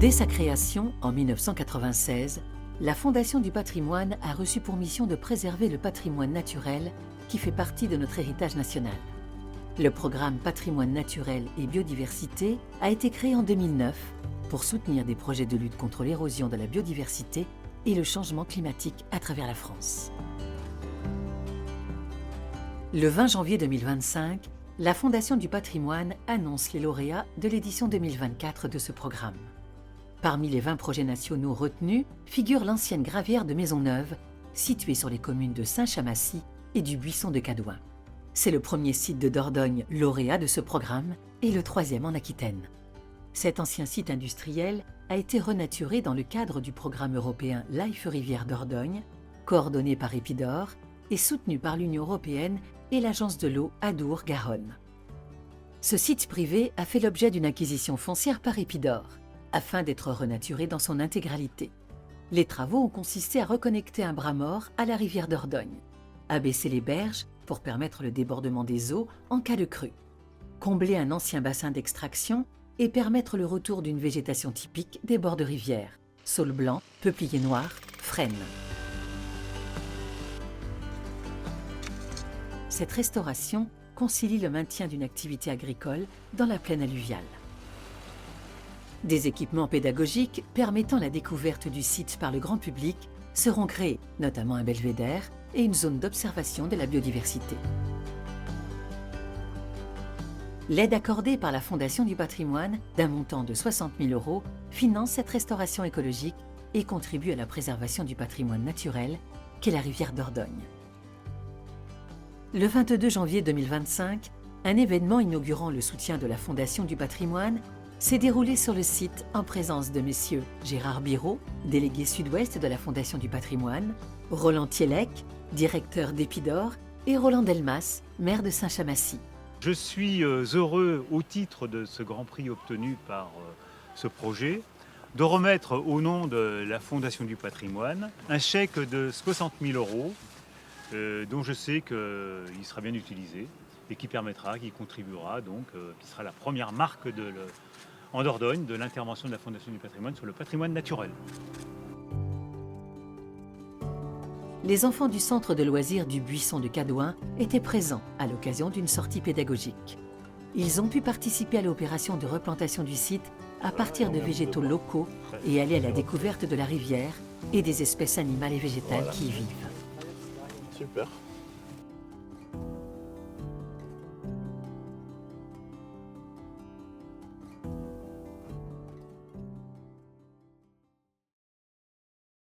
Dès sa création, en 1996, la Fondation du patrimoine a reçu pour mission de préserver le patrimoine naturel qui fait partie de notre héritage national. Le programme Patrimoine naturel et biodiversité a été créé en 2009 pour soutenir des projets de lutte contre l'érosion de la biodiversité et le changement climatique à travers la France. Le 20 janvier 2025, la Fondation du patrimoine annonce les lauréats de l'édition 2024 de ce programme. Parmi les 20 projets nationaux retenus figure l'ancienne gravière de Maisonneuve, située sur les communes de Saint-Chamassis et du Buisson de Cadouin. C'est le premier site de Dordogne lauréat de ce programme et le troisième en Aquitaine. Cet ancien site industriel a été renaturé dans le cadre du programme européen Life Rivière Dordogne, coordonné par Épidor et soutenu par l'Union européenne et l'Agence de l'eau Adour-Garonne. Ce site privé a fait l'objet d'une acquisition foncière par Épidor, afin d'être renaturé dans son intégralité. Les travaux ont consisté à reconnecter un bras mort à la rivière Dordogne, abaisser les berges pour permettre le débordement des eaux en cas de crue, combler un ancien bassin d'extraction et permettre le retour d'une végétation typique des bords de rivière, saule blanc, peuplier noir, frêne. Cette restauration concilie le maintien d'une activité agricole dans la plaine alluviale. Des équipements pédagogiques permettant la découverte du site par le grand public seront créés, notamment un belvédère et une zone d'observation de la biodiversité. L'aide accordée par la Fondation du patrimoine, d'un montant de 60 000 € finance cette restauration écologique et contribue à la préservation du patrimoine naturel qu'est la rivière Dordogne. Le 22 janvier 2025, un événement inaugurant le soutien de la Fondation du patrimoine s'est déroulé sur le site en présence de messieurs Gérard Biraud, délégué sud-ouest de la Fondation du patrimoine, Roland Thielec, directeur d'Épidor, et Roland Delmas, maire de Saint-Chamassis. Je suis heureux, au titre de ce grand prix obtenu par ce projet, de remettre au nom de la Fondation du patrimoine un chèque de 60 000 € dont je sais qu'il sera bien utilisé et qui contribuera donc, qui sera la première marque en Dordogne de l'intervention de la Fondation du patrimoine sur le patrimoine naturel. Les enfants du centre de loisirs du Buisson de Cadouin étaient présents à l'occasion d'une sortie pédagogique. Ils ont pu participer à l'opération de replantation du site à partir de végétaux locaux et aller à la découverte de la rivière et des espèces animales et végétales qui y vivent. Super.